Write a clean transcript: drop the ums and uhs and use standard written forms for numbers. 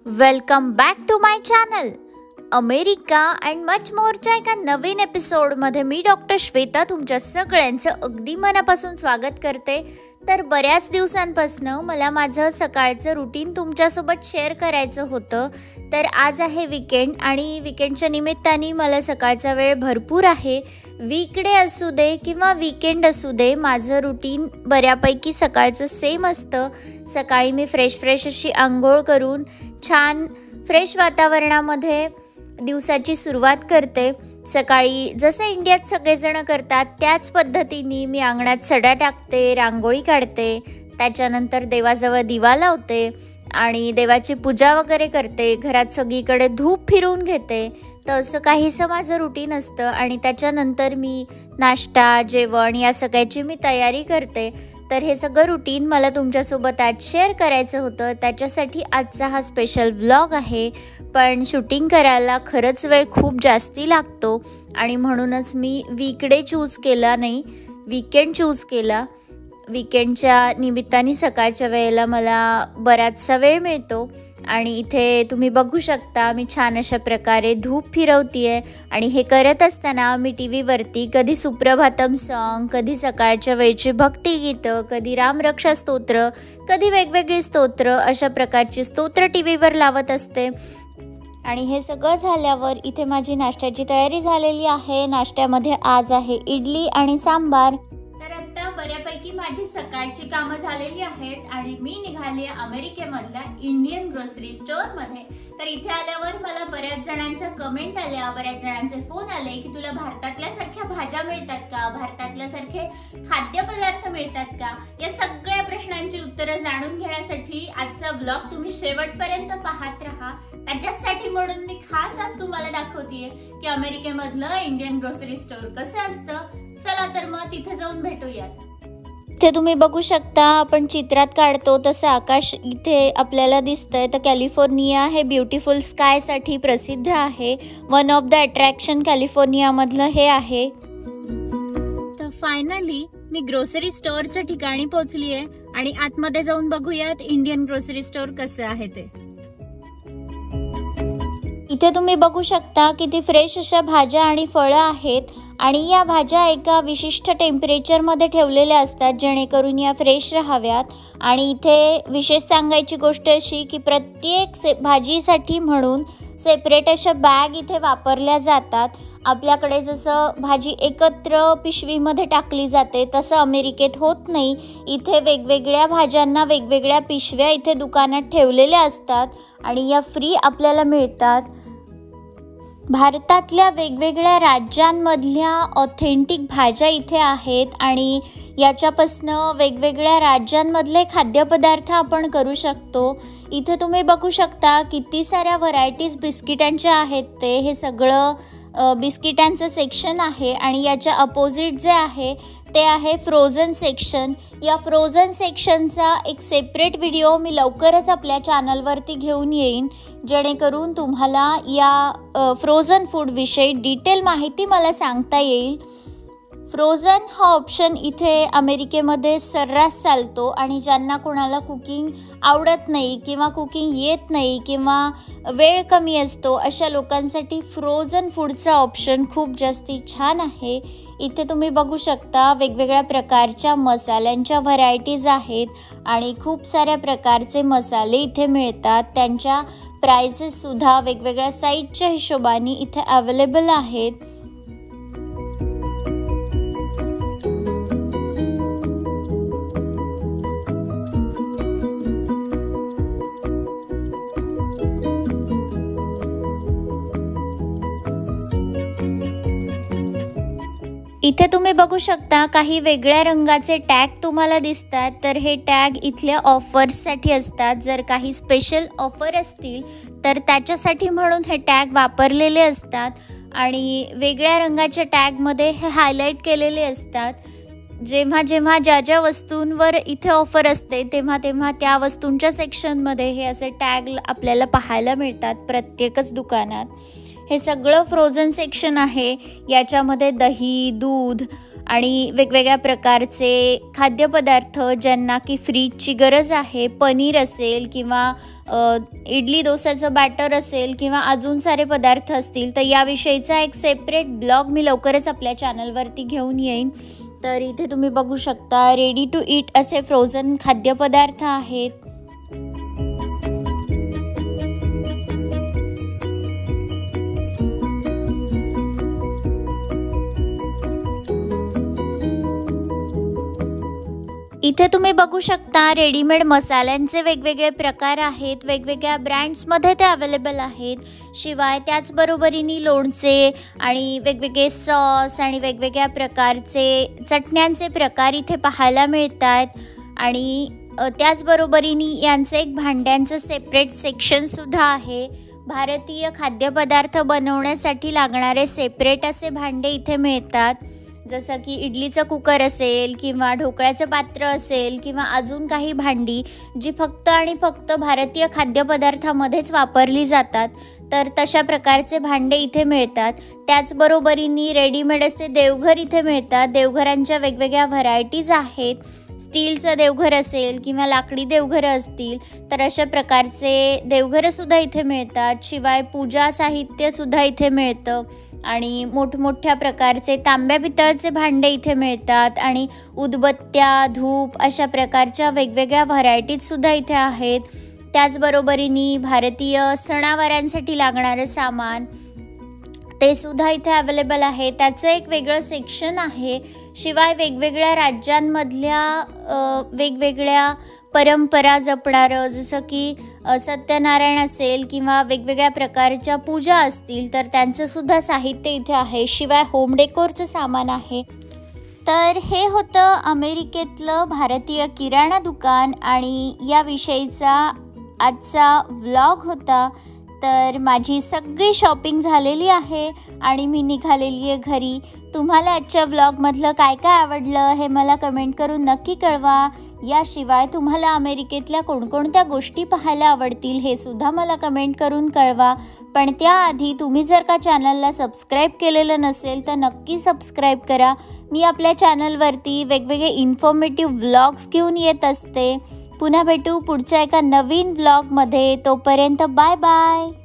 Welcome back to my channel America and much मोरच्या एका नवीन एपिसोडमध्ये मी डॉक्टर श्वेता तुमच्या सगळ्यांचं अगदी मनापासून स्वागत करते. तर बऱ्याच दिवसांपासून मला माझं सकाळचं रुटीन तुमच्यासोबत शेअर करायचं होतं. तर आज आहे वीकेंड आणि वीकेंडच्या निमित्ताने मला सकाळचा वेळ भरपूर आहे. वीकडे असू दे किंवा वीकेंड असू दे, माझं रुटीन बऱ्यापैकी सकाळचं सेम असतं. सकाळी मी फ्रेश अशी आंघोळ करून छान फ्रेश वातावरणामध्ये दिवसाची सुरुवात करते. सकाळी जसं इंडियात सगळेजण करतात त्याच पद्धतीने मी अंगणात सडा टाकते, रांगोळी काढते, त्याच्यानंतर देवाजवळ दिवा लावते आणि देवाची पूजा वगैरे करते. घरात सगळीकडे धूप फिरवून घेते. तर असं काहीसं माझं रुटीन असतं आणि त्याच्यानंतर मी नाश्ता, जेवण या सगळ्याची मी तयारी करते. तर हे सगळं रुटीन मला तुमच्यासोबत आज शेअर करायचं होतं. त्याच्यासाठी आजचा हा स्पेशल व्लॉग आहे. पण शूटिंग करायला खरंच वेळ खूप जास्ती लागतो आणि म्हणूनच मी वीकडे चूज केला नाही, वीकेंड चूज केला. वीकेंडच्या निमित्ताने सकाळच्या वेळेला मला बराचसा वेळ मिळतो आणि इथे तुम्ही बघू शकता मी छान अशा प्रकारे धूप फिरवते आहे. आणि हे करत असताना मी टी व्हीवरती कधी सुप्रभातम सॉन्ग, कधी सकाळच्या वेळची भक्तिगीतं, कधी रामरक्षा स्तोत्र, कधी वेगवेगळी स्तोत्र, अशा प्रकारची स्तोत्र टी व्हीवर लावत असते. आणि हे सगळं झाल्यावर इथे माझी नाश्त्याची तयारी झालेली आहे. नाश्त्यामध्ये आज आहे इडली आणि सांबार. तर आता बऱ्यापैकी माझी सकाळची कामं झालेली आहेत आणि मी निघाली अमेरिकेमधल्या इंडियन ग्रोसरी स्टोअरमध्ये. तर इथे आल्यावर मला बऱ्याच जणांच्या कमेंट आल्या, बऱ्याच जणांचे फोन आले की तुला भारतातल्या सारख्या भाज्या मिळतात का, भारतातल्या सारखे खाद्यपदार्थ मिळतात का. या सगळ्या प्रश्नांची उत्तरं जाणून घेण्यासाठी आजचा ब्लॉग तुम्ही शेवटपर्यंत पाहत राहा. त्याच्यासाठी म्हणून मी खास आज तुम्हाला दाखवतेय की अमेरिकेमधलं इंडियन ग्रोसरी स्टोअर कसं असतं. चला तर मग तिथे जाऊन भेटूयात. इथे तुम्ही बघू शकता आपण चित्रात काढतो तसं आकाश इथे आपल्याला दिसतंय. तर कॅलिफोर्निया हे ब्युटिफुल स्कायसाठी प्रसिद्ध आहे. वन ऑफ द अट्रॅक्शन कॅलिफोर्नियामधलं हे आहे. तर फायनली मी ग्रोसरी स्टोअरच्या ठिकाणी पोहोचली आहे आणि आतमध्ये जाऊन बघूयात इंडियन ग्रोसरी स्टोअर कसं आहे ते. इथे तुम्ही बघू शकता किती फ्रेश अशा भाज्या आणि फळं आहेत आणि या भाज्या एका विशिष्ट टेम्परेचरमध्ये ठेवलेल्या असतात जेणेकरून या फ्रेश राहाव्यात. आणि इथे विशेष सांगायची गोष्ट अशी की प्रत्येक भाजीसाठी म्हणून सेपरेट अशा बॅग इथे वापरल्या जातात. आपल्याकडे जसं भाजी एकत्र पिशवीमध्ये टाकली जाते तसं अमेरिकेत होत नाही. इथे वेगवेगळ्या भाज्यांना वेगवेगळ्या पिशव्या इथे दुकानात ठेवलेल्या असतात आणि या फ्री आपल्याला मिळतात. भारतातल्या वेगवेगळ्या राज्यांमधल्या ऑथेंटिक भाज्या इथे आहेत आणि याच्यापासनं वेगवेगळ्या राज्यांमधले खाद्यपदार्थ आपण करू शकतो. इथे तुम्ही बघू शकता किती साऱ्या व्हरायटीज बिस्किटांच्या आहेत. हे सगळं बिस्किटांचं सेक्शन आहे आणि याच्या अपोजिट जे आहे ते आहे फ्रोझन सेक्शन. या फ्रोझन सेक्शनचा एक सेपरेट व्हिडिओ मी लवकरच आपल्या चॅनलवरती घेऊन येईन जेणेकरून तुम्हाला या फ्रोझन फूडविषयी डिटेल माहिती मला सांगता येईल. फ्रोझन हा ऑप्शन इथे अमेरिकेमध्ये सर्रास चालतो आणि ज्यांना कोणाला कुकिंग आवडत नाही किंवा कुकिंग येत नाही किंवा वेळ कमी असतो अशा लोकांसाठी फ्रोझन फूडचा ऑप्शन खूप जास्ती छान आहे. इथे तुम्ही बघू शकता वेगवेगळ्या प्रकारच्या मसाल्यांच्या व्हरायटीज आहेत आणि खूप साऱ्या प्रकारचे मसाले इथे मिळतात. त्यांच्या प्राइसेससुद्धा वेगवेगळ्या साईजच्या हिशोबाने इथे अवेलेबल आहेत. इथे तुम्ही बघू शकता काही वेगळ्या रंगाचे टॅग तुम्हाला दिसतात. तर हे टॅग इथल्या ऑफर्ससाठी असतात. जर काही स्पेशल ऑफर असतील तर त्याच्यासाठी म्हणून हे टॅग वापरलेले असतात आणि वेगळ्या रंगाच्या टॅगमध्ये हे हायलाईट केलेले असतात. जेव्हा ज्या वस्तूंवर इथे ऑफर असते तेव्हा त्या वस्तूंच्या सेक्शनमध्ये हे असे टॅग आपल्याला पाहायला मिळतात प्रत्येकच दुकानात. हे सगळं फ्रोझन सेक्शन आहे. याच्यामध्ये दही, दूध आणि वेगवेगळ्या प्रकारचे खाद्यपदार्थ ज्यांना की फ्रीजची गरज आहे, पनीर असेल किंवा इडली डोसाचं बॅटर असेल किंवा अजून सारे पदार्थ असतील, तर याविषयीचा एक सेपरेट ब्लॉग मी लवकरच आपल्या चॅनलवरती घेऊन येईन. तर इथे तुम्ही बघू शकता रेडी टू ईट असे फ्रोझन खाद्यपदार्थ आहेत. इथे तुम्ही बघू शकता रेडीमेड मसाल्यांचे वेगवेगळे प्रकार आहेत, वेगवेगळ्या ब्रँड्समध्ये ते अवेलेबल आहेत. शिवाय त्याचबरोबरीने लोणचे आणि वेगवेगळे सॉस आणि वेगवेगळ्या प्रकारचे चटण्यांचे प्रकार इथे पाहायला मिळतात. आणि त्याचबरोबरीने यांचं एक भांड्यांचं सेपरेट सेक्शनसुद्धा आहे. भारतीय खाद्यपदार्थ बनवण्यासाठी लागणारे सेपरेट असे भांडे इथे मिळतात, जसं की इडलीचं कुकर असेल किंवा ढोकळ्याचं पात्र असेल किंवा अजून काही भांडी जी फक्त आणि फक्त भारतीय खाद्यपदार्थामध्येच वापरली जातात, तर तशा प्रकारचे भांडे इथे मिळतात. त्याचबरोबरीने रेडीमेड असे देवघर इथे मिळतात. देवघरांच्या वेगवेगळ्या व्हरायटीज आहेत. स्टीलचं देवघर असेल किंवा लाकडी देवघरं असतील तर अशा प्रकारचे देवघरंसुद्धा इथे मिळतात. शिवाय पूजा साहित्यसुद्धा इथे मिळतं आणि मोठमोठ्या प्रकारचे तांब्या पितळचे भांडे इथे मिळतात आणि उदबत्त्या, धूप अशा प्रकारच्या वेगवेगळ्या व्हरायटीजसुद्धा इथे आहेत. त्याचबरोबरीने भारतीय सणावारांसाठी लागणारं सामान ते सुद्धा इथे अवेलेबल आहे. त्याचं एक वेगळं सेक्शन आहे. शिवाय वेगवेगळ्या राज्यांमधल्या वेगवेगळ्या परंपरा जपणारं, जसं की सत्यनारायण असेल किंवा वेगवेगळ्या प्रकारच्या पूजा असतील तर त्यांचंसुद्धा साहित्य इथे आहे. शिवाय होम डेकोरचं सामान आहे. तर हे होतं अमेरिकेतलं भारतीय किराणा दुकान आणि याविषयीचा आजचा व्लॉग होता. तर माझी सगळी शॉपिंग झालेली आहे आणि मी निघालेली आहे घरी. तुम्हाला आजच्या व्लॉगमधलं काय काय आवडलं हे मला कमेंट करून नक्की कळवा. याशिवाय तुम्हाला अमेरिकेतल्या कोणकोणत्या गोष्टी पाहायला आवडतील हे सुद्धा मला कमेंट करून कळवा. पण त्याआधी तुम्ही जर का चॅनलला सबस्क्राईब केलेलं नसेल तर नक्की सबस्क्राईब करा. मी आपल्या चॅनलवरती वेगवेगळे इन्फॉर्मेटिव्ह व्लॉग्स घेऊन येत असते. पुन्हा भेटू पुढच्या एका नवीन व्लॉगमध्ये. तोपर्यंत बाय बाय.